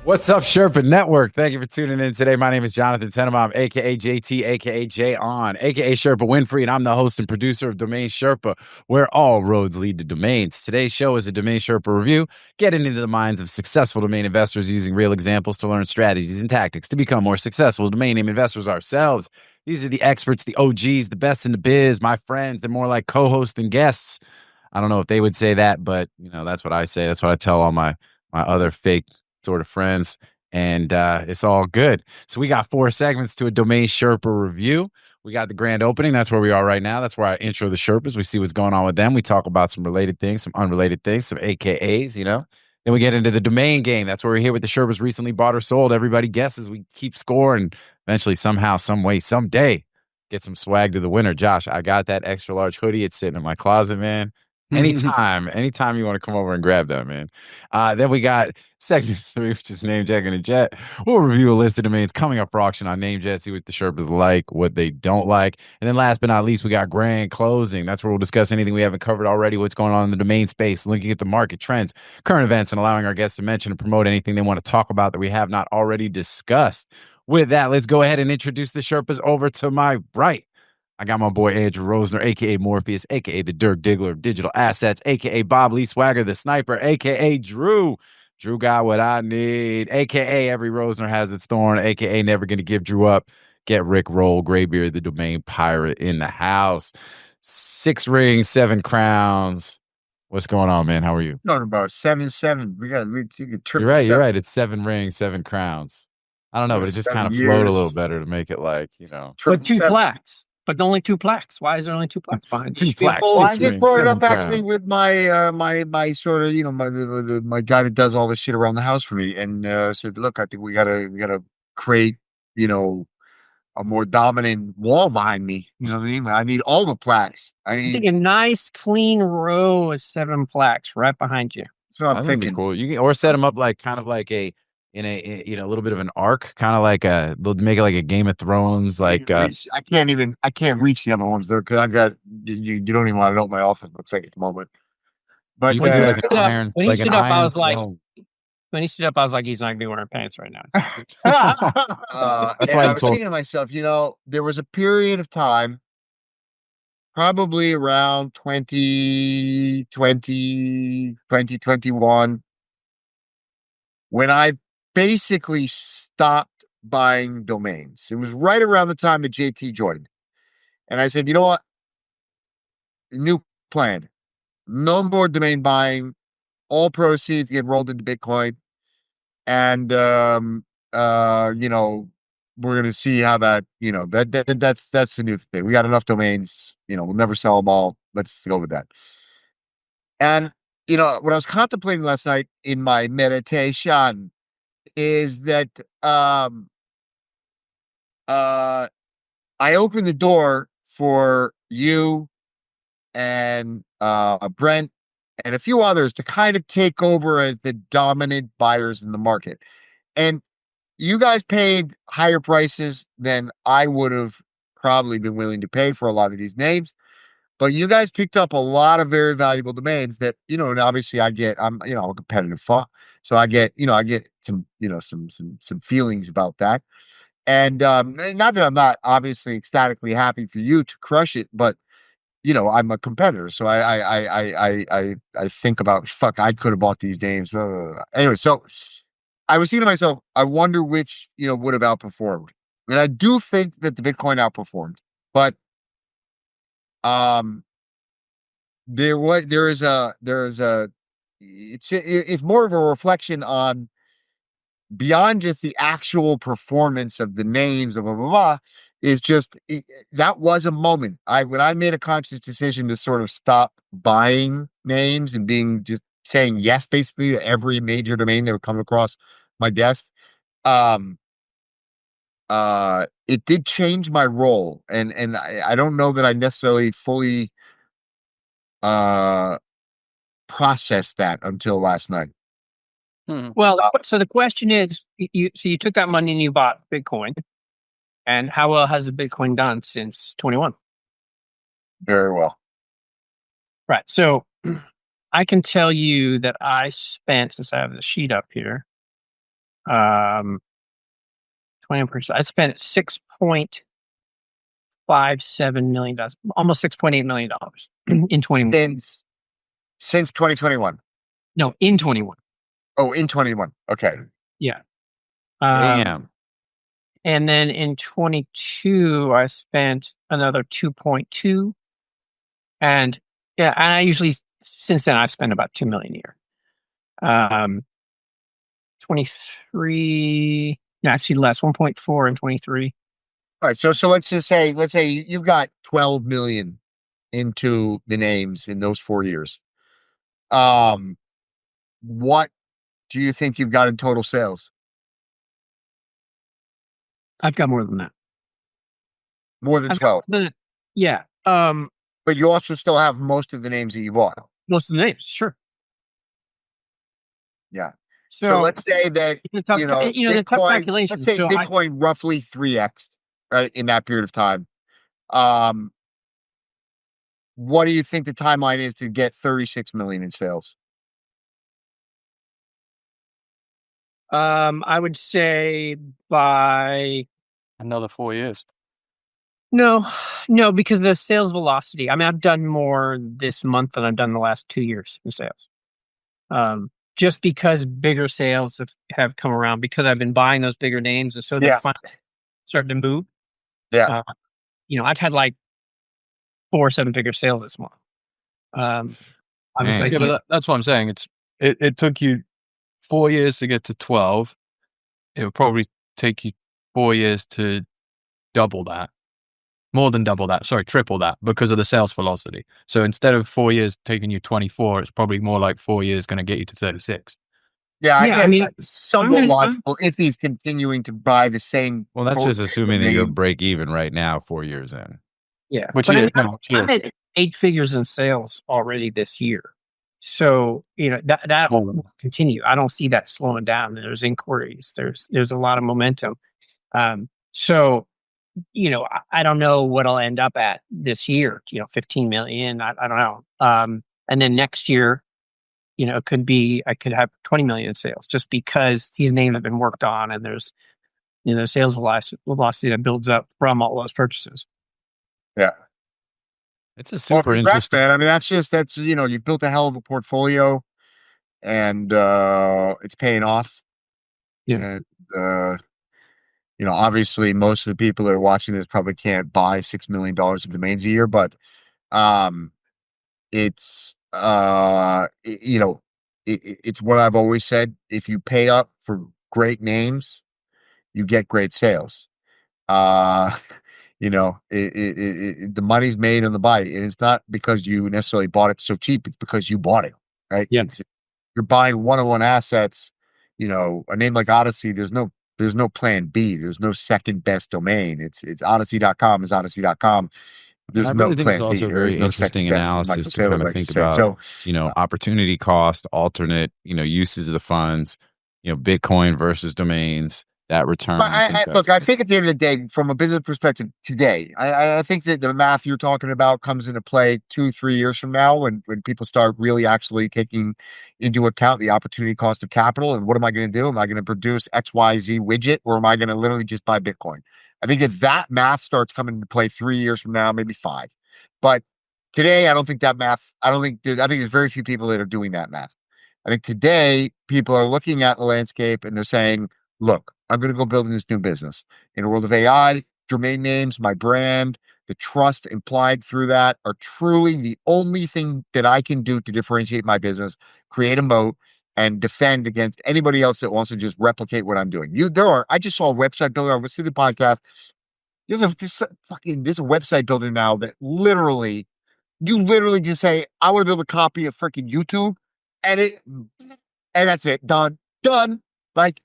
What's up, Sherpa Network? Thank you for tuning in today. My name is Jonathan Tenenbaum, aka JT, aka J On, aka Sherpa Winfrey, and I'm the host and producer of DomainSherpa, where all roads lead to domains. Today's show is a DomainSherpa review, getting into the minds of successful domain investors using real examples to learn strategies and tactics to become more successful domain name investors ourselves. These are the experts, the OGs, the best in the biz, my friends. They're more like co-hosts than guests. I don't know if they would say that, but that's what I say. That's what I tell all my other fake sort of friends, and it's all good. So we got 4 segments to a DomainSherpa review. We got the grand opening. That's where we are right now. That's where I intro the Sherpas. We see what's going on with them. We talk about some related things, some unrelated things, some AKAs, Then we get into the domain game. That's where we're here with the Sherpas recently bought or sold. Everybody guesses. We keep score, and eventually, somehow, some way, someday, get some swag to the winner. Josh, I got that extra large hoodie. It's sitting in my closet, man. Anytime you want to come over and grab that, man. Then we got segment 3, which is NameJet and a Jet. We'll review a list of domains coming up for auction on NameJet, see what the Sherpas like, what they don't like. And then last but not least, we got grand closing. That's where we'll discuss anything we haven't covered already, what's going on in the domain space, looking at the market trends, current events, and allowing our guests to mention and promote anything they want to talk about that we have not already discussed. With that, let's go ahead and introduce the Sherpas. Over to my right, I got my boy Andrew Rosner, a.k.a. Morpheus, a.k.a. the Dirk Diggler of digital assets, a.k.a. Bob Lee Swagger, the sniper, a.k.a. Drew. Drew got what I need, a.k.a. every Rosner has its thorn, a.k.a. never going to give Drew up. Get Rick Roll, Graybeard, the domain pirate in the house. 6 rings, 7 crowns. What's going on, man? How are you? Talking about 7-7. You're right. It's 7 rings, 7 crowns. I don't know, but it just kind of flowed a little better to make it like, But 2 plaques. But only 2 plaques. Why is there only 2 plaques behind 2 plaques? Well, I did brought it up actually with my my sort of my guy that does all this shit around the house for me, and said, look, I think we gotta create a more dominant wall behind me. You know what I mean? I need all the plaques. I think a nice clean row of 7 plaques right behind you. That's what I'm thinking. Cool. You can or set them up like kind of like a little bit of an arc, kind of like they'll make it like a Game of Thrones, like I can't reach the other ones there because I've got you don't even want to know what my office looks like at the moment. But you can do like an iron, when he stood up, I was like, he's not gonna be wearing pants right now. That's why I was thinking to myself, there was a period of time, probably around 2020, 2021, when I basically stopped buying domains. It was right around the time that JT joined. And I said, you know what? New plan. No more domain buying. All proceeds get rolled into Bitcoin. And we're gonna see how that, that's the new thing. We got enough domains, we'll never sell them all. Let's go with that. And what I was contemplating last night in my meditation is that I opened the door for you and Brent and a few others to kind of take over as the dominant buyers in the market. And you guys paid higher prices than I would have probably been willing to pay for a lot of these names. But you guys picked up a lot of very valuable domains that, and obviously I'm a competitive fuck. So I get some, some feelings about that. And not that I'm not obviously ecstatically happy for you to crush it, but I'm a competitor. So I think about, fuck, I could have bought these names. Blah, blah, blah. Anyway, so I was thinking to myself, I wonder which, would have outperformed. And I do think that the Bitcoin outperformed, but it's more of a reflection on beyond just the actual performance of the names of blah, blah, blah, is just that was a moment. When I made a conscious decision to sort of stop buying names and just saying yes basically to every major domain that would come across my desk. It did change my role, and I don't know that I necessarily fully processed that until last night. Well, so the question is, you took that money and you bought Bitcoin, and how well has the Bitcoin done since 21? Very well. Right. So I can tell you that I spent, since I have the sheet up here, 20%. I spent $6.57 million, almost $6.8 million in 21. Since 2021. No, in 21. Oh, in 21. Okay. Yeah. Damn. And then in 22, I spent another 2.2. And yeah, and I usually, since then, I've spent about 2 million a year. 23, no, actually less, 1.4 and 23. All right. So let's say you've got 12 million into the names in those 4 years. What do you think you've got in total sales? I've got more than that. More than 12. Yeah. But you also still have most of the names that you bought. Most of the names, sure. Yeah. So let's say that the tough calculation. Let's say Bitcoin roughly 3x, right, in that period of time. What do you think the timeline is to get 36 million in sales? I would say by another 4 years. No, because the sales velocity. I mean, I've done more this month than I've done the last 2 years in sales. Just because bigger sales have come around, because I've been buying those bigger names, and so they're finally starting to move. Yeah. I've had like 4 or 7-figure sales this month. Obviously, but that's what I'm saying. It took you 4 years to get to 12. It would probably take you 4 years to double that. More than double that, triple that, because of the sales velocity. So instead of 4 years taking you 24, it's probably more like 4 years going to get you to 36. Yeah, I mean, that's somewhat logical if he's continuing to buy the same. Well, that's just assuming that you're break even right now, 4 years in. Yeah, which is. I'm at 8 figures in sales already this year. So, that will continue. I don't see that slowing down. There's inquiries. There's a lot of momentum. So, I don't know what I'll end up at this year, 15 million. I don't know. And then next year, it could be, I could have 20 million in sales just because these names have been worked on and there's, sales velocity that builds up from all those purchases. Yeah. It's a super interesting. Man. I mean, that's you've built a hell of a portfolio and it's paying off. Yeah. And, obviously most of the people that are watching this probably can't buy $6 million of domains a year, but it's it's what I've always said. If you pay up for great names, you get great sales. The money's made on the buy, and it's not because you necessarily bought it so cheap. It's because you bought it, right? Yeah. You're buying one-on-one assets. A name like Odyssey, there's no plan B. There's no second best domain. It's Odyssey.com is Odyssey.com. There's no plan it's also B. very interesting analysis to kind of think about, opportunity cost, alternate, uses of the funds, Bitcoin versus domains, that return. Look, I think at the end of the day, from a business perspective today, I think that the math you're talking about comes into play 2-3 years from now when people start really actually taking into account the opportunity cost of capital. And what am I going to do? Am I going to produce XYZ widget, or am I going to literally just buy Bitcoin? I think if that math starts coming into play 3 years from now, maybe 5. But today, I don't think that math, I think there's very few people that are doing that math. I think today people are looking at the landscape and they're saying, look, I'm going to go building this new business. In a world of AI, domain names, my brand, the trust implied through that are truly the only thing that I can do to differentiate my business, create a moat, and defend against anybody else that wants to just replicate what I'm doing. I just saw a website builder. I was listening to the podcast. There's a website builder now that you literally just say, I want to build a copy of freaking YouTube, and that's it. Done. Like,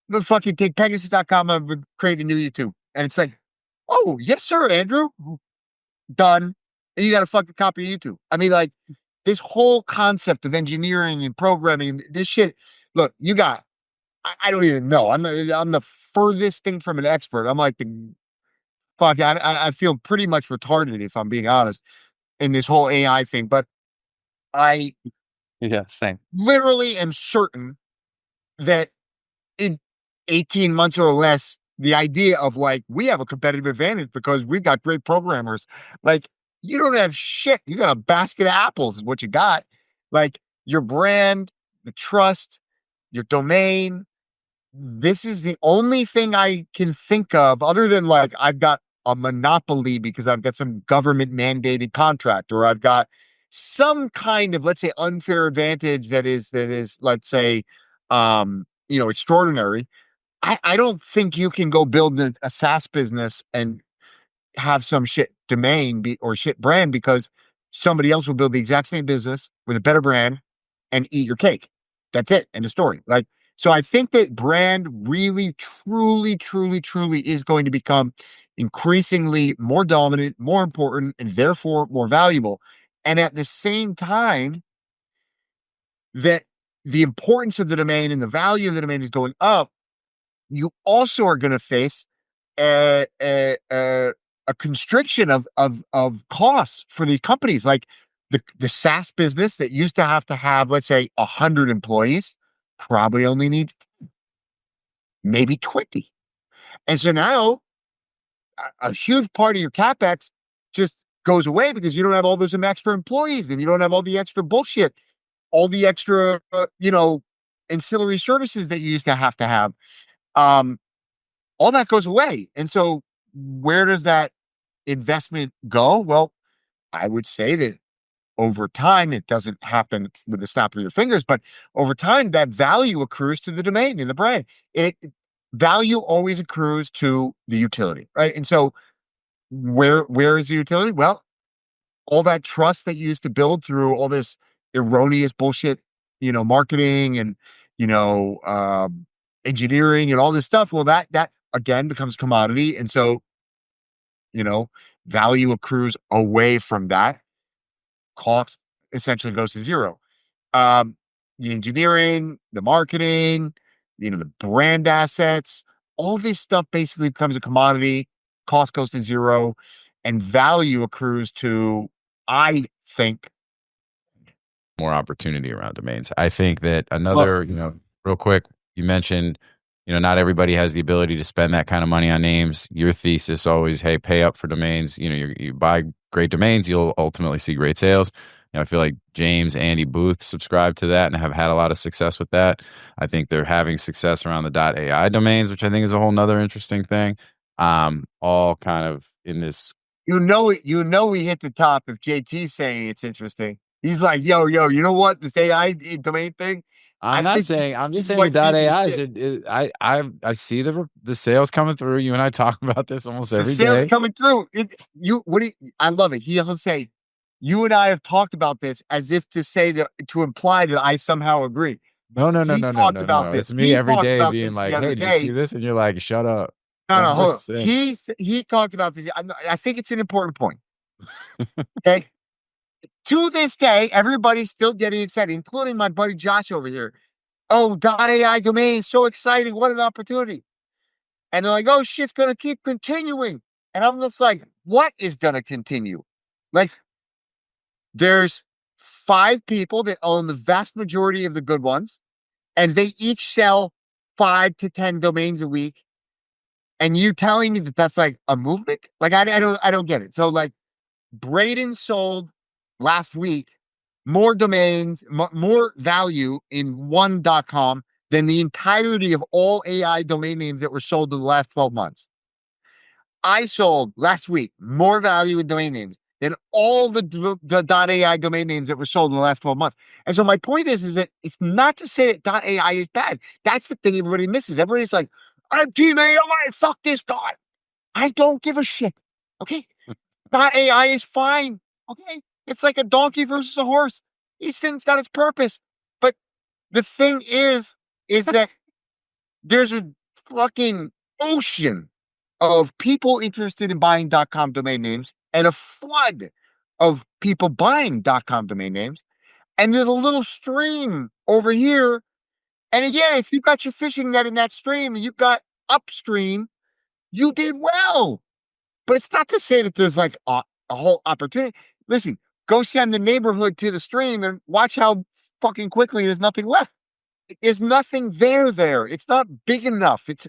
the fucking take Pegasus.com and create a new YouTube. And it's like, oh, yes, sir, Andrew. Done. And you got a fucking copy of YouTube. I mean, like, this whole concept of engineering and programming, this shit. Look, I don't even know. I'm the furthest thing from an expert. I'm like I feel pretty much retarded, if I'm being honest, in this whole AI thing. But same. Literally am certain that in 18 months or less, the idea of like, we have a competitive advantage because we've got great programmers. Like, you don't have shit. You got a basket of apples is what you got. Like your brand, the trust, your domain. This is the only thing I can think of other than like I've got a monopoly because I've got some government mandated contract, or I've got some kind of, let's say, unfair advantage that is, let's say, extraordinary. I don't think you can go build a SaaS business and have some shit domain or shit brand because somebody else will build the exact same business with a better brand and eat your cake. That's it. End of story. Like, so I think that brand really, truly, truly, truly is going to become increasingly more dominant, more important, and therefore more valuable. And at the same time, that the importance of the domain and the value of the domain is going up, you also are going to face a constriction of costs for these companies. Like the SaaS business that used to have, let's say, 100 employees, probably only needs maybe 20. And so now a huge part of your CapEx just goes away because you don't have all those extra employees and you don't have all the extra bullshit, all the extra, ancillary services that you used to have. All that goes away. And so where does that investment go? Well, I would say that over time, it doesn't happen with the snap of your fingers, but over time, that value accrues to the domain and the brand. Value always accrues to the utility, right? And so where is the utility? Well, all that trust that you used to build through all this erroneous bullshit, marketing and, engineering and all this stuff. Well, that again becomes commodity. And so, value accrues away from that. Cost essentially goes to zero. The engineering, the marketing, the brand assets, all this stuff basically becomes a commodity. Cost goes to zero, and value accrues to, I think, more opportunity around domains. I think that another, real quick, you mentioned, not everybody has the ability to spend that kind of money on names. Your thesis always, hey, pay up for domains. You buy great domains, you'll ultimately see great sales. I feel like James, Andy Booth subscribe to that and have had a lot of success with that. I think they're having success around the .ai domains, which I think is a whole nother interesting thing. All kind of in this. We hit the top if JT's saying it's interesting. He's like, yo, you know what? This AI domain thing. I'm just saying the .ai. I see the sales coming through. You and I talk about this almost every day. The sales coming through. I love it. He'll say, you and I have talked about this as if to say that, to imply that I somehow agree. No. It's me every day being like, hey, did you see this? And you're like, shut up. No, hold on. He talked about this. I think it's an important point. Okay. To this day, everybody's still getting excited, including my buddy Josh over here. Oh, .ai domain, so exciting. What an opportunity. And they're like, oh, shit's going to keep continuing. And I'm just like, what is going to continue? Like, there's 5 people that own the vast majority of the good ones, and they each sell 5 to 10 domains a week. And you telling me that that's like a movement? Like, I don't get it. So like Braden sold last week more domains, more value in one.com than the entirety of all AI domain names that were sold in the last 12 months. I sold last week more value in domain names than all the .ai domain names that were sold in the last 12 months. And so my point is that it's not to say that .ai is bad. That's the thing everybody misses. Everybody's like, I'm Team AI, fuck this guy. I don't give a shit. Okay? .ai is fine. Okay? It's like a donkey versus a horse. Each thing's got its purpose. But the thing is that there's a fucking ocean of people interested in buying .com domain names and a flood of people buying .com domain names. And there's a little stream over here. And again, if you've got your fishing net in that stream and you've got upstream, you did well. But it's not to say that there's like a whole opportunity. Listen, go send the neighborhood to the stream and watch how fucking quickly there's nothing left. There's nothing there. It's not big enough. It's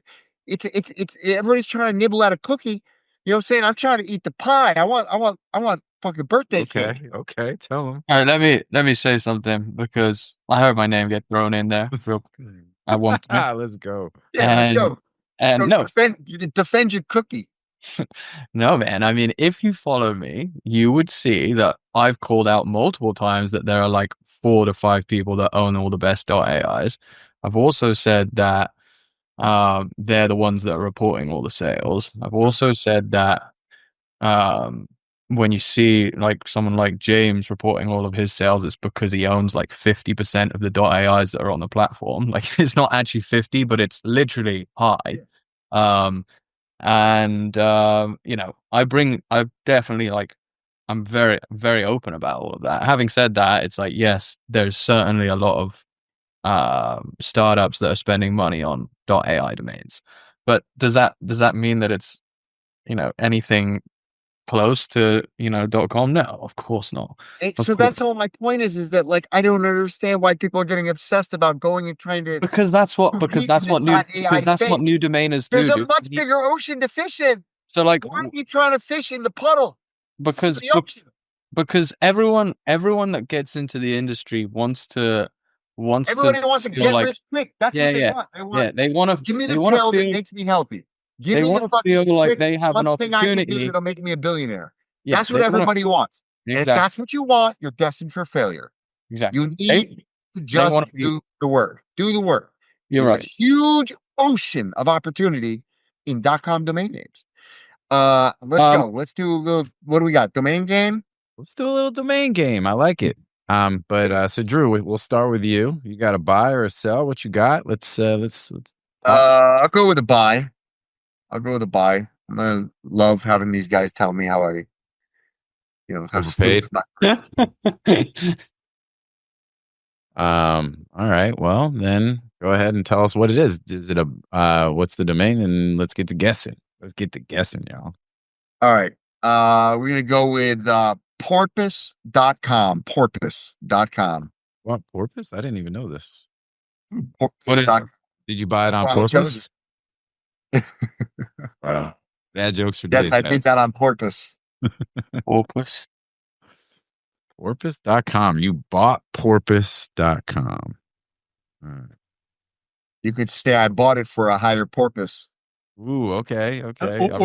everybody's trying to nibble at a cookie. You know what I'm saying? I'm trying to eat the pie. I want fucking birthday cake. Okay, tell him. All right, let me say something because I heard my name get thrown in there real at one point. Let's go. Yeah, let's go. And no, defend your cookie. no, man. I mean, if you follow me, you would see that I've called out multiple times that there are like 4 to 5 people that own all the best .AIs. I've also said that they're the ones that are reporting all the sales. I've also said that when you see like someone like James reporting all of his sales, it's because he owns like 50% of the .AIs that are on the platform. Like it's not actually 50, but it's literally high. You know, I definitely like, I'm very, very open about all of that. Having said that, it's like, yes, there's certainly a lot of startups that are spending money on .ai domains, but does that mean that it's, you know, anything close to, you know, .com? No, of course not. So that's all my point is that like I don't understand why people are getting obsessed about going and trying to because that's what new domainers do. There's a much bigger ocean to fish in. So like, why are you trying to fish in the puddle? Because everyone that gets into the industry wants to Everybody wants to get like, rich quick. That's what they want. They want to give me the pill that makes me healthy. Give me the fucking feel like they have an opportunity that'll make me a billionaire. That's what everybody wants. Exactly. If that's what you want, you're destined for failure. Exactly. You need to just do the work. Do the work. You're There's right. a huge ocean of opportunity in .com domain names. Let's go. Let's do a little. What do we got? Domain game. Let's do a little domain game. I like it. So Drew, we'll start with you. You got a buy or a sell? What you got? Let's. I'll go with a buy. I love having these guys tell me how I, how overpaid. All right. Well, then go ahead and tell us what it is. Is it what's the domain? And let's get to guessing. Y'all. All right. We're gonna go with Porpoise.com. Porpoise.com. What, Porpoise? I didn't even know this. Porpoise. Did you buy it on Porpoise? Wow. Bad jokes for days. Yes, I did that on Porpoise. Porpoise. Porpoise.com. You bought Porpoise.com. All right. You could say I bought it for a higher porpoise. Ooh, okay. Or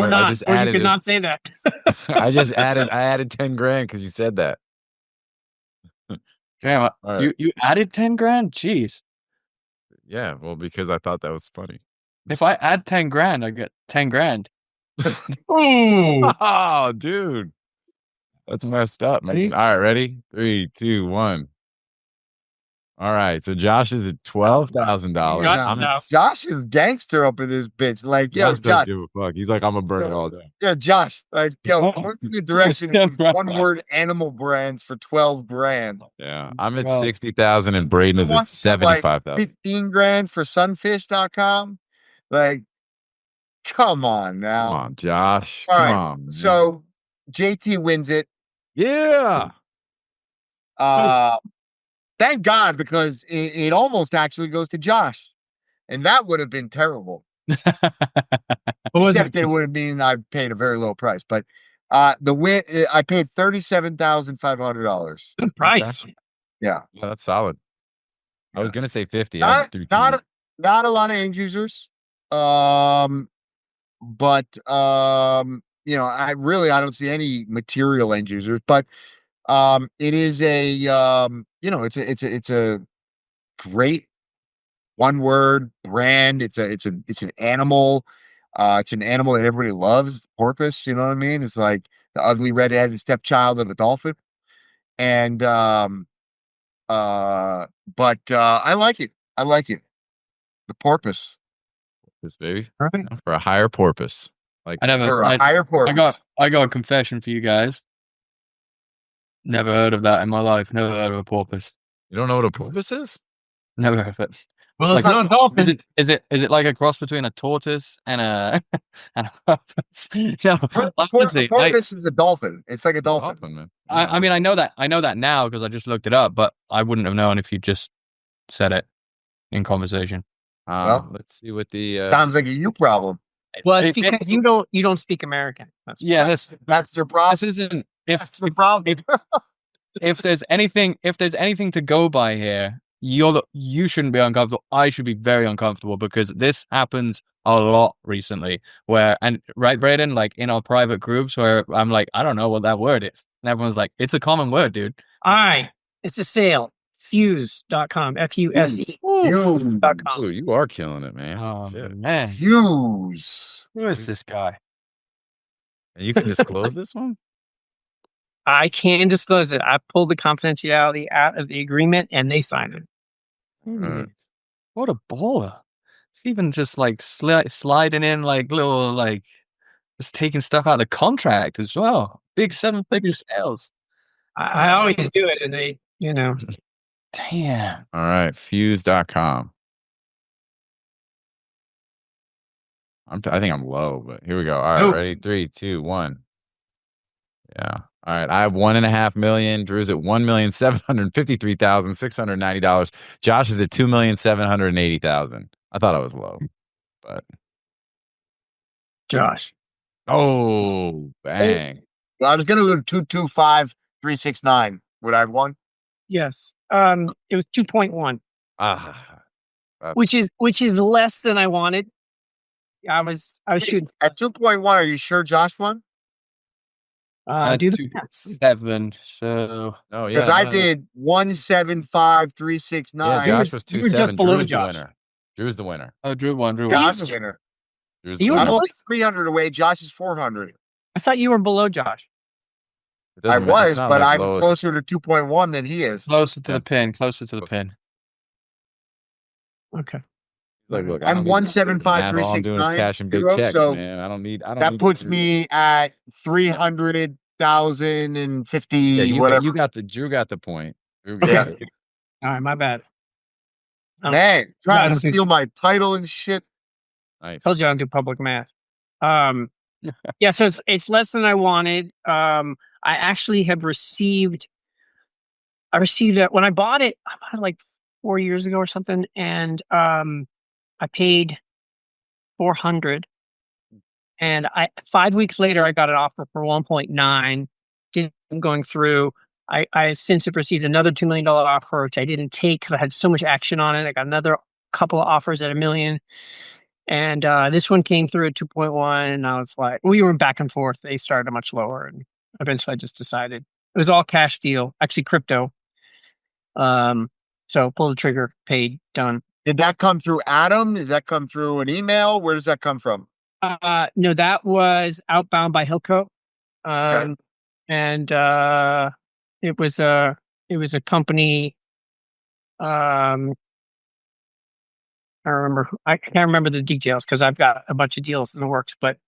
not. You could not say that. I added 10 grand because you said that. Damn, right. you added 10 grand? Jeez. Yeah, well, because I thought that was funny. If I add 10 grand, I get 10 grand. Oh, dude. That's messed up, man. All right, ready? 3, 2, 1. All right, so Josh is at $12,000. Josh is gangster up in this bitch. Like, yo, Josh doesn't give a fuck. He's like, I'm gonna burn it all day. Yeah, Josh, like, yo, point in the direction of one word animal brands for 12 grand. Yeah, I'm at 60,000 and Braden is at 75,000. 15 grand for sunfish.com. Like, come on now. Come on, Josh. All come right. on. Man. So JT wins it. Yeah. Thank God, because it almost actually goes to Josh. And that would have been terrible. Except it would have been I paid a very low price. But the win, I paid $37,500. Good price. Okay. Yeah. That's solid. I was gonna say 50. Not a lot of end users. I don't see any material end users, but it is it's a great one word brand. It's an animal. It's an animal that everybody loves. Porpoise, you know what I mean? It's like the ugly red-headed stepchild of a dolphin. And I like it. The porpoise. Porpoise, baby. Right. For a higher porpoise. Like higher porpoise. I got a confession for you guys. Never heard of that in my life. Never heard of a porpoise. You don't know what a porpoise is? Never heard of it. Well, it's not a dolphin. Is it like a cross between a tortoise and a porpoise? No, porpoise is a dolphin. It's like a dolphin. Man. I mean, I know that now because I just looked it up, but I wouldn't have known if you just said it. in conversation. Well, Let's see what the sounds like a you problem. Well, it's because you don't speak American. That's Yeah, That's your problem. this isn't That's your problem. if there's anything to go by here, you shouldn't be uncomfortable. I should be very uncomfortable because this happens a lot recently. Right, Braden, like in our private groups where I'm like, I don't know what that word is, and everyone's like, it's a common word, dude. all right. It's a sale. Fuse.com. FUSE. Fuse. oh, you are killing it, man. Oh Shit. man, Fuse. who is this guy? And you can disclose this one? I can disclose it. I pulled the confidentiality out of the agreement and they signed it. What a baller! It's even just like sliding in like little like just taking stuff out of the contract as well. Big 7-figure sales. I always do it, and they, Damn. All right, fuse.com. I think I'm low, but here we go. All right, Oh. ready? 3, 2, 1. Yeah. All right. I have 1.5 million. Drew's at $1,753,690. Josh is at $2,780,000. I thought I was low, but Josh. oh, bang. Well, I was gonna go 225,369. Would I have won? Yes. It was 2.1, which is less than I wanted. I was shooting. At 2.1. Are you sure Josh won? Do the math. 7. So Oh, yeah. Because I did 175,369. Yeah, Josh was you were just 2.7. below Drew's the Josh. winner. Drew's the winner. oh, Drew won. Josh the winner. Drew's the You were I'm winner. only 300 away. Josh is 400. I thought you were below Josh. It doesn't I matter. It's was, not but like I'm lowest. closer to 2.1 than he is. Closer to Yeah. the pin. Closer to the pin. Okay. Like, look, I'm All I'm doing is 175,369. cash and big Zero, checks, so man. I don't need. that puts me at 300,050. Yeah, whatever. Drew got the point. Drew Okay. got it. All right. My bad. Man, trying to I don't think- steal my title and shit. Nice. Told you I don't do public math. Yeah. So it's less than I wanted. I actually have received. I received it when I bought it like 4 years ago or something, and I paid $400, and 5 weeks later I got an offer for 1.9. Didn't going through. I since have received another $2 million offer, which I didn't take because I had so much action on it. I got another couple of offers at $1 million, and this one came through at 2.1. And I was like, we were back and forth. They started much lower, and eventually I just decided it was all cash deal, actually crypto. So pull the trigger, paid, done. Did that come through Adam? Did that come through an email? Where does that come from? No, that was outbound by Hilco. Okay. And it was a company. I can't remember the details because I've got a bunch of deals in the works, but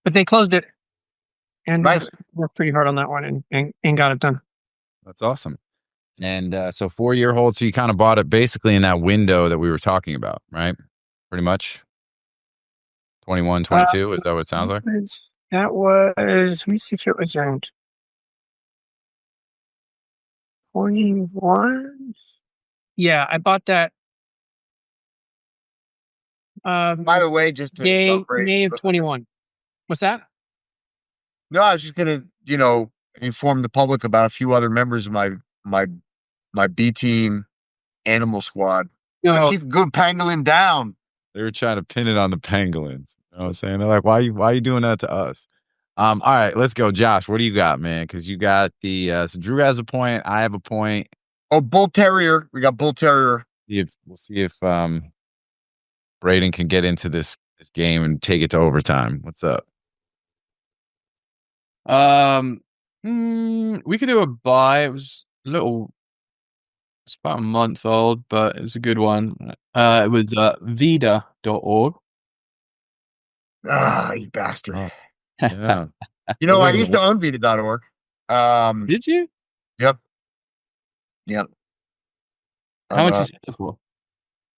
they closed it and Nice. worked pretty hard on that one and got it done. That's awesome. And so 4-year hold. So you kind of bought it basically in that window that we were talking about, right? Pretty much. 21, 22. Is that what it sounds like? That was, let me see if it was around 21. Yeah, I bought that. By the way, just to May of 21. What's that? No, I was just gonna, inform the public about a few other members of my B team animal squad. No, Keep good pangolin down. They were trying to pin it on the pangolins. You know what I'm saying? They're like, why are you doing that to us? All right, let's go. Josh, what do you got, man? Because you got so Drew has a point. I have a point. Oh, Bull Terrier. We got Bull Terrier. We'll see if Braden can get into this game and take it to overtime. What's up? We could do a buy. It was it's about a month old, but it was a good one. It was Vita.org. Ah, you bastard. Oh, yeah. I used to own Vita.org. Did you? Yep. How much you sell it for?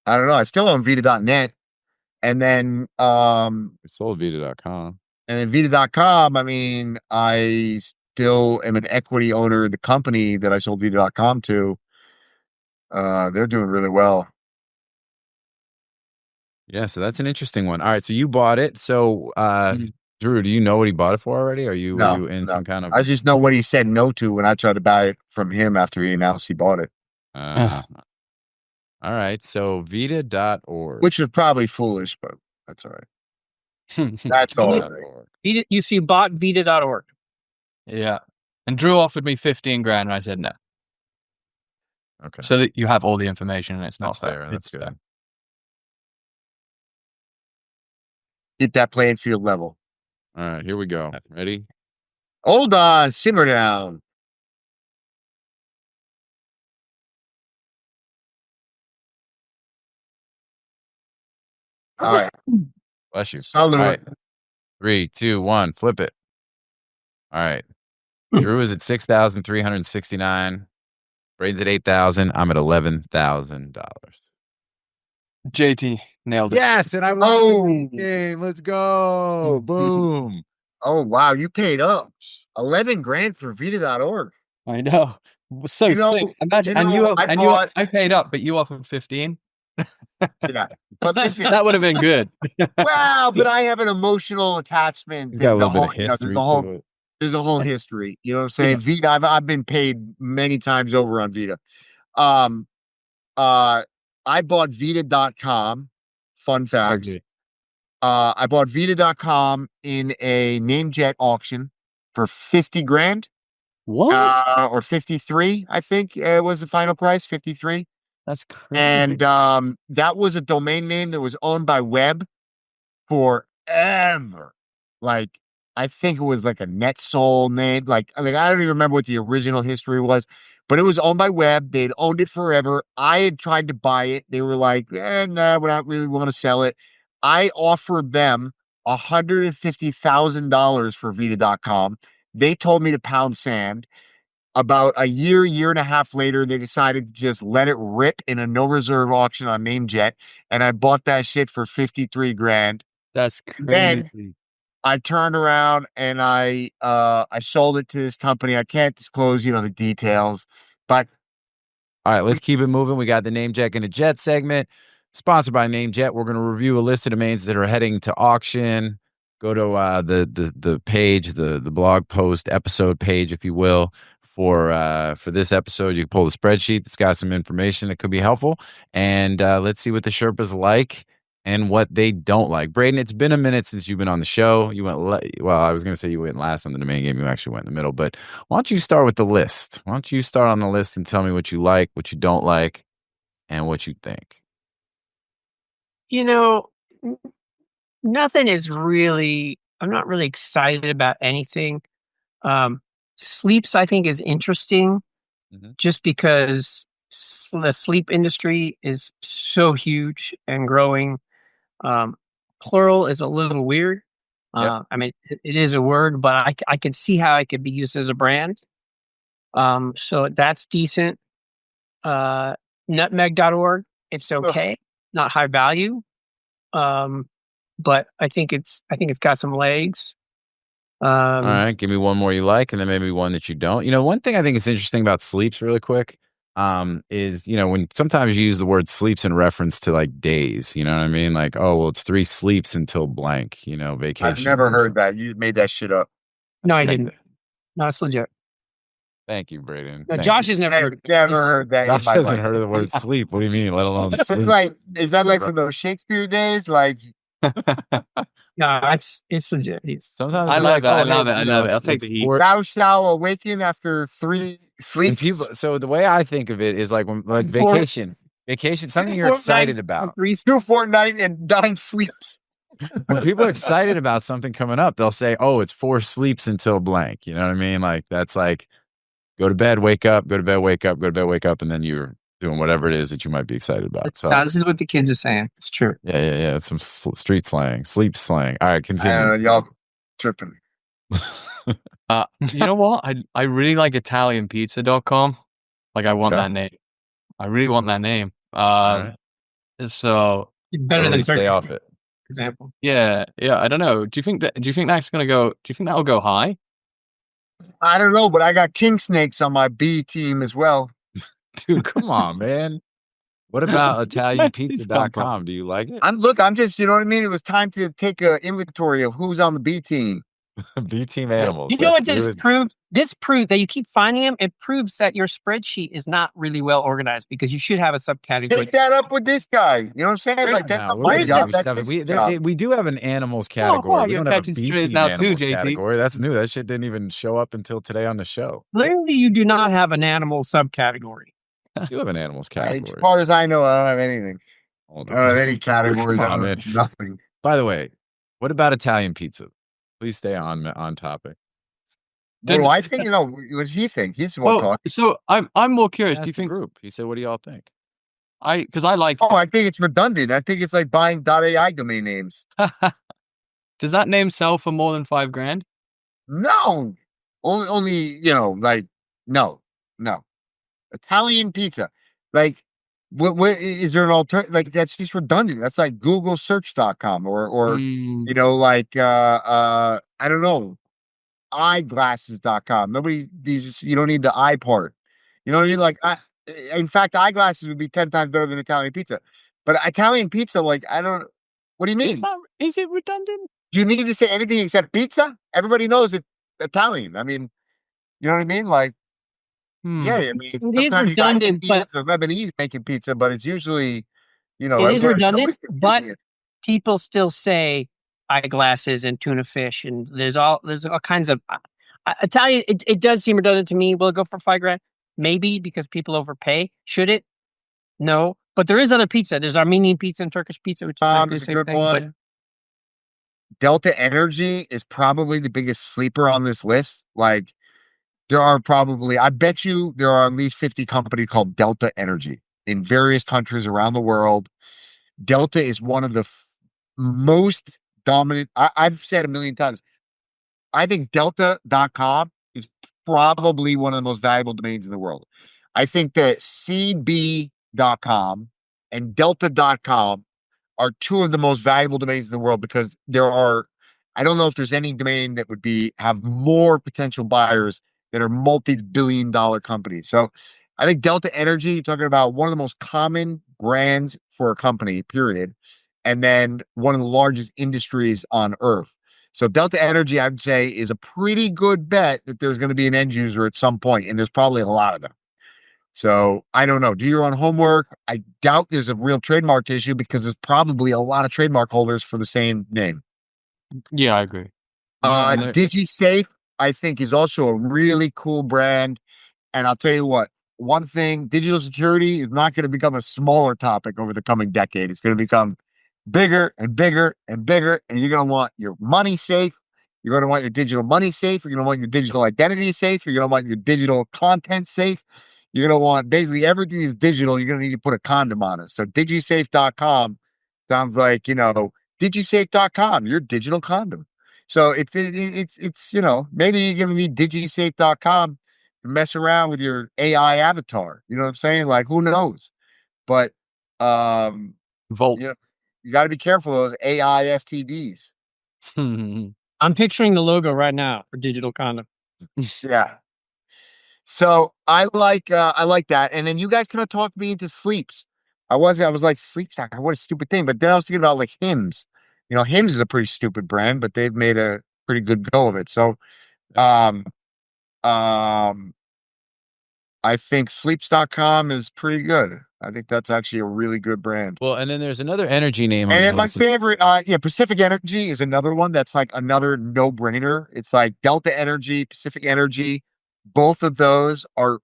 I don't know. I still own Vita.net. And then We sold Vita.com. And then Vita.com, I mean, I still am an equity owner of the company that I sold Vita.com to. They're doing really well. Yeah, so that's an interesting one. All right, so you bought it. So, Drew, do you know what he bought it for already? Are you No, were you in some kind of? I just know what he said no to when I tried to buy it from him after he announced he bought it, All right, so Vita.org. which was probably foolish, but that's all right. That's all right. Vita, you see, bought Vita.org. Yeah. And Drew offered me 15 grand and I said no. Okay. So that you have all the information and it's not That's fair. That's good. fair. Get that playing field level. All right, here we go. Ready? Hold on, simmer down. All right. Bless you. Salud. All right. 3, 2, 1, flip it. All right. Drew is at 6,369. Braden's at 8,000. I'm at $11,000. JT nailed it. Yes, and I won the game. Let's go. Boom. Oh, wow. You paid up 11 grand for Vita.org. I know. So sick. Imagine, I paid up, but you offered 15. Yeah. But listen, that would have been good. Wow, but I have an emotional attachment. He's got a little bit of history to it. There's a whole history. You know what I'm saying? Vita, I've been paid many times over on Vita. I bought Vita.com. Fun facts. Okay. I bought Vita.com in a NameJet auction for 50 grand. What? Or 53, I think was the final price, 53. That's crazy. And that was a domain name that was owned by Web forever. Like, I think it was like a NetSol name. Like I don't even remember what the original history was, but it was owned by Web. They'd owned it forever. I had tried to buy it. They were like, no, we don't really want to sell it. I offered them $150,000 for Vita.com. They told me to pound sand. About a year and a half later, they decided to just let it rip in a no reserve auction on NameJet. And I bought that shit for 53 grand. That's crazy. Then I turned around and I sold it to this company. I can't disclose, the details, but all right, let's keep it moving. We got the NameJet and a Jet segment sponsored by NameJet. We're going to review a list of domains that are heading to auction. Go to the page, the blog post episode page, if you will, for this episode. You can pull the spreadsheet that's got some information that could be helpful, and let's see what the Sherpas like and what they don't like. Braden, it's been a minute since you've been on the show. You went well. I was going to say you went last on the domain game. You actually went in the middle, but why don't you start with the list? Why don't you start on the list and tell me what you like, what you don't like, and what you think? Nothing is really. I'm not really excited about anything. Sleeps, I think, is interesting, just because the sleep industry is so huge and growing. Plural is a little weird. I mean, it is a word, but I can see how it could be used as a brand. So that's decent. Nutmeg.org, it's okay, not high value, but I think it's got some legs. All right, give me one more you like, and then maybe one that you don't. One thing I think is interesting about sleeps, really quick, is when sometimes you use the word sleeps in reference to like days. You know what I mean? Like, oh well, it's 3 sleeps until blank. Vacation. I've never heard that. You made that shit up. No, I didn't. No, it's legit. Thank you, Braden. No, Josh has never heard. Heard that. Josh hasn't heard of the word sleep. What do you mean? Let alone sleep. It's like, is that like from those Shakespeare days? Like, no, it's legit. Sometimes I love it. I love it. I'll take the heat. Thou shalt awaken after 3 sleeps. So the way I think of it is like when vacation, something you're excited about. 2 fortnight and 9 sleeps. When people are excited about something coming up, they'll say, "Oh, it's 4 sleeps until blank." You know what I mean? Like that's like go to bed, wake up, go to bed, wake up, go to bed, wake up, and then you're doing whatever it is that you might be excited about. So this is what the kids are saying. It's true. Yeah. It's some street slang, sleep slang. All right, continue. Y'all tripping. You know what? I really like ItalianPizza.com. Like I want that name. I really want that name. So better than stay off it. For example. Yeah. I don't know. Do you think that's gonna go? Do you think that'll go high? I don't know, but I got king snakes on my B team as well. Dude, come on, man. What about ItalianPizza.com? Do you like it? I'm just, you know what I mean? It was time to take an inventory of who's on the B team. B team animals. You know what That's this really- proves? This proves that you keep finding them. It proves that your spreadsheet is not really well organized because you should have a subcategory. Take that up with this guy. You know what I'm saying? Where- Like, that's No, not what my do you where's mean? job. We should That's have- his job. we do have an animals Oh, category. We you're don't have a catching B strays team now too, animals JT. category. That's new. That shit didn't even show up until today on the show. Clearly, you do not have an animal subcategory. We do have an animals As category. far as I know, I don't have anything. Hold I don't have on. any categories. Come I on, don't man. have nothing. By the way, what about Italian pizza? Please stay on topic. What do I think? You know, what does he think? He's the one Well, talking. so I'm more curious. Do Ask you the think group? He said, "What do y'all think?" because I like Oh, I think it's redundant. I think it's like buying .ai domain names. does that name sell for more than $5,000? No, only you know, like no. Italian pizza, like what is there an alternative? Like that's just redundant. That's like Google search.com or Mm, you know, like I don't know, eyeglasses.com. Nobody these you don't need the eye part. You know what I mean? Like in fact, eyeglasses would be 10 times better than Italian pizza. But Italian pizza, like I don't what do you mean? is it redundant? You need to say anything except pizza? Everybody knows it's Italian. I mean, you know what I mean? Like, yeah, I mean, It is sometimes you got redundant, Indians but or Lebanese making pizza, but it's usually, you know, it is everybody- redundant, nobody's but confusing it. people still say eyeglasses and tuna fish, and there's all kinds of Italian. It does seem redundant to me. Will it go for $5,000? Maybe because people overpay. Should it? No, but there is other pizza. There's Armenian pizza and Turkish pizza, which is like the It's a same good thing. one. DeltaEnergy is probably the biggest sleeper on this list. Like, there are probably, I bet you there are at least 50 companies called DeltaEnergy in various countries around the world. Delta is one of the most dominant. I've said a million times, I think delta.com is probably one of the most valuable domains in the world. I think that cb.com and delta.com are two of the most valuable domains in the world because I don't know if there's any domain that would have more potential buyers that are multi-billion dollar companies. So I think DeltaEnergy, you're talking about one of the most common brands for a company, period. And then one of the largest industries on earth. So DeltaEnergy, I would say, is a pretty good bet that there's going to be an end user at some point, and there's probably a lot of them. So I don't know. Do your own homework. I doubt there's a real trademark issue because there's probably a lot of trademark holders for the same name. Yeah, I agree. DigiSafe, I think, is also a really cool brand. And I'll tell you what, one thing, digital security is not going to become a smaller topic over the coming decade. It's going to become bigger and bigger and bigger. And you're going to want your money safe. You're going to want your digital money safe. You're going to want your digital identity safe. You're going to want your digital content safe. You're going to want basically everything is digital. You're going to need to put a condom on it. So digisafe.com sounds like, you know, digisafe.com, your digital condom. So it's you know, maybe you're giving me digisafe.com to mess around with your AI avatar. You know what I'm saying? Like, who knows? But Volt. you know, you got to be careful of those AI STDs. I'm picturing the logo right now for digital condom. Yeah. So I like that. And then you guys kind of talked me into sleeps. I was like, sleeps, what a stupid thing. But then I was thinking about like Hims. You know, Hims is a pretty stupid brand, but they've made a pretty good go of it. So I think sleeps.com is pretty good. I think that's actually a really good brand. Well, and then there's another energy name. And then my favorite, PacificEnergy is another one that's like another no-brainer. It's like DeltaEnergy, PacificEnergy. Both of those are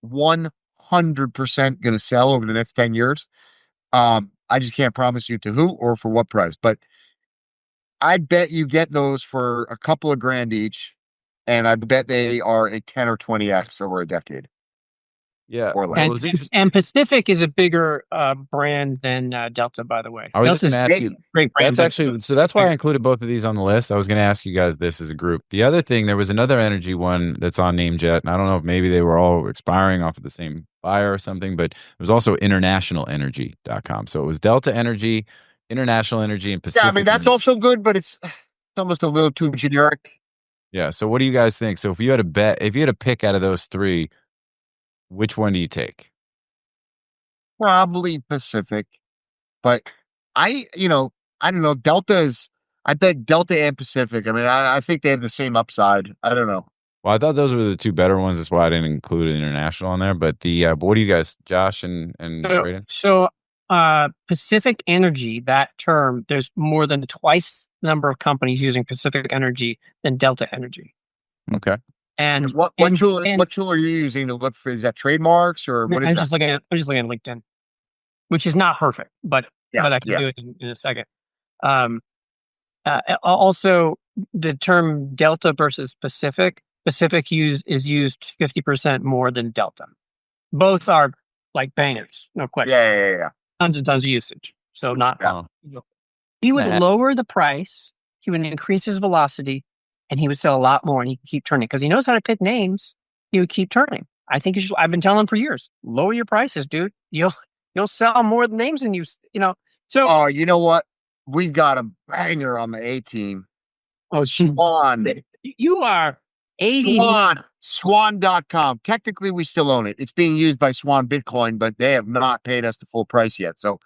100% going to sell over the next 10 years. I just can't promise you to who or for what price, but I bet you get those for a couple of grand each. And I bet they are a 10 or 20x over a decade. Yeah. Or less. Well, it was interesting. And Pacific is a bigger brand than Delta, by the way. I was just Delta's going to ask you. great brand. That's actually, so that's why I included both of these on the list. I was going to ask you guys this as a group. The other thing, there was another energy one that's on NameJet, and I don't know if maybe they were all expiring off of the same buyer or something, but it was also internationalenergy.com. So it was DeltaEnergy, International Energy, and Pacific. Yeah, I mean, that's also good, but it's almost a little too generic. Yeah. So what do you guys think? So if you had to pick out of those three, which one do you take? probably Pacific, but I don't know. I bet Delta and Pacific. I mean, I think they have the same upside. I don't know. Well, I thought those were the two better ones. That's why I didn't include international on there. But but what do you guys, Josh and Braden? So Pacific Energy, that term, there's more than twice the number of companies using Pacific Energy than DeltaEnergy. Okay. And What tool are you using to look for? Is that trademarks or what is I'm that? just looking at LinkedIn, which is not perfect, but I can do it in a second. Also, the term Delta versus Pacific is used 50% more than Delta. Both are like bangers, no question. Yeah. Tons and tons of usage. So not. Yeah. He would lower the price. He would increase his velocity, and he would sell a lot more. And he could keep turning because he knows how to pick names. He would keep turning. I think I've been telling him for years. Lower your prices, dude. You'll sell more names than you know. So. Oh, you know what? We've got a banger on the A team. Oh, Swan. You are 80. Swan.com. Technically, we still own it. It's being used by Swan Bitcoin, but they have not paid us the full price yet. So,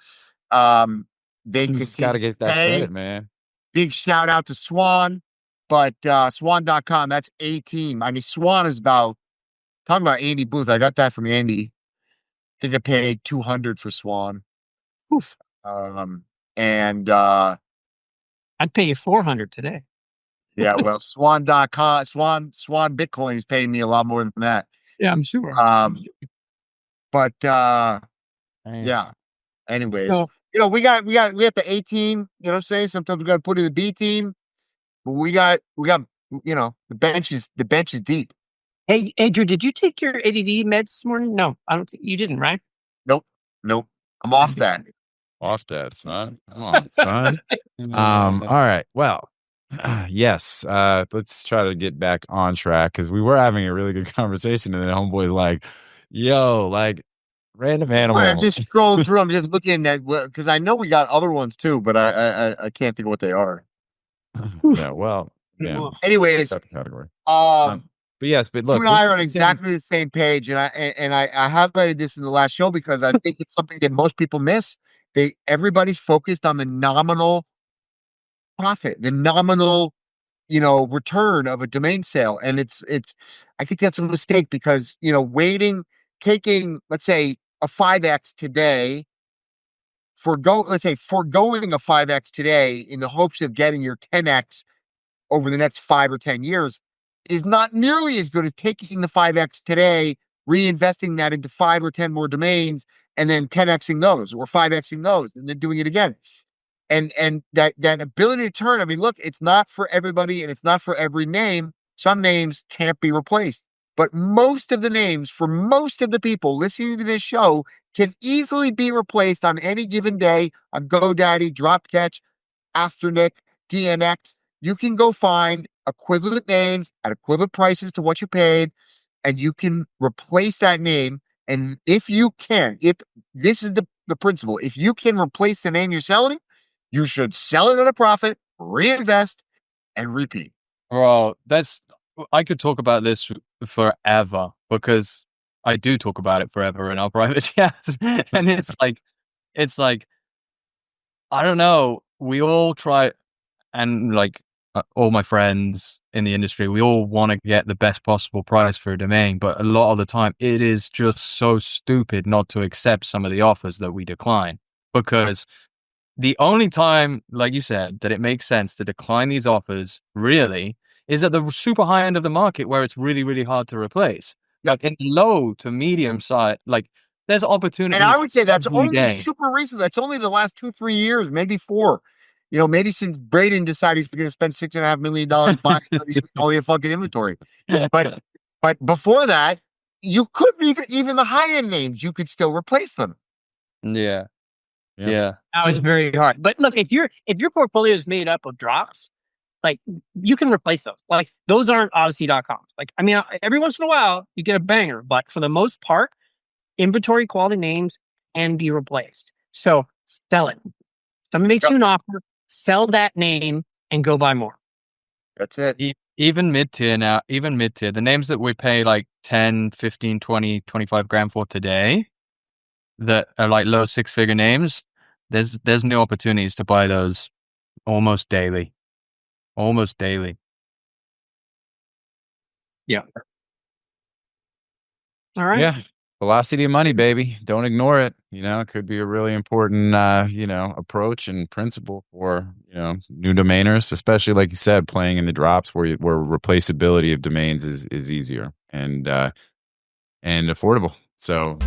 they just got to get that credit, man. Big shout out to Swan, but Swan.com. That's A team. I mean, Swan is talking about Andy Booth. I got that from Andy. I think I paid $200 for Swan. Oof. And I'd pay you $400 today. Yeah, well, Swan.com, Swan Bitcoin is paying me a lot more than that. Yeah, I'm sure. But yeah. Anyways, So, we have the A team. You know what I'm saying? Sometimes we got to put in the B team, but we got the bench is deep. Hey, Andrew, did you take your ADD meds this morning? No, I don't think you didn't, right? Nope. I'm off that. Off that, son. Come on, son. All right. Well, yes. Let's try to get back on track because we were having a really good conversation, and then homeboy's like, "Yo, like random animal." I'm just scrolling through. I'm just looking at because I know we got other ones too, but I can't think of what they are. Yeah. Well. Yeah. Anyways, that's the category. But yes, but look, you and I are on exactly the same page, and I highlighted this in the last show because I think it's something that most people miss. Everybody's focused on the nominal profit, the nominal, return of a domain sale, and it's. I think that's a mistake because taking, let's say, a 5x today, foregoing a 5x today in the hopes of getting your 10x over the next 5 or 10 years is not nearly as good as taking the 5x today, reinvesting that into 5 or 10 more domains, and then 10xing those or 5xing those, and then doing it again. And that ability to turn. I mean, look, it's not for everybody, and it's not for every name. Some names can't be replaced, but most of the names for most of the people listening to this show can easily be replaced on any given day on GoDaddy, Dropcatch, Afternic, DNX. You can go find equivalent names at equivalent prices to what you paid, and you can replace that name. And if this is the principle, if you can replace the name you're selling, you should sell it at a profit, reinvest, and repeat. Well, I could talk about this forever because I do talk about it forever in our private chats. And it's like, I don't know. We all try, and all my friends in the industry, we all want to get the best possible price for a domain, but a lot of the time it is just so stupid not to accept some of the offers that we decline, because the only time, like you said, that it makes sense to decline these offers really is at the super high end of the market where it's really, really hard to replace. Like in low to medium side, there's opportunities. And I would say that's only super recent. That's only the last 2-3 years, maybe 4. Maybe since Braden decided he's going to spend $6.5 million buying all the fucking inventory. But before that, you couldn't even the high end names, you could still replace them. Yeah. Now it's very hard. But look, if your portfolio is made up of drops, you can replace those. Those aren't Odyssey.com. Every once in a while you get a banger, but for the most part, inventory quality names can be replaced. So sell it. Somebody makes you an offer, sell that name and go buy more. That's it. Even mid-tier now, the names that we pay 10, 15, 20, 25 grand for today, that are like low 6-figure names, there's new opportunities to buy those almost daily. Almost daily. Yeah. All right. Yeah. Velocity of money, baby. Don't ignore it. You know, it could be a really important, approach and principle for, new domainers, especially like you said, playing in the drops where replaceability of domains is easier and affordable. So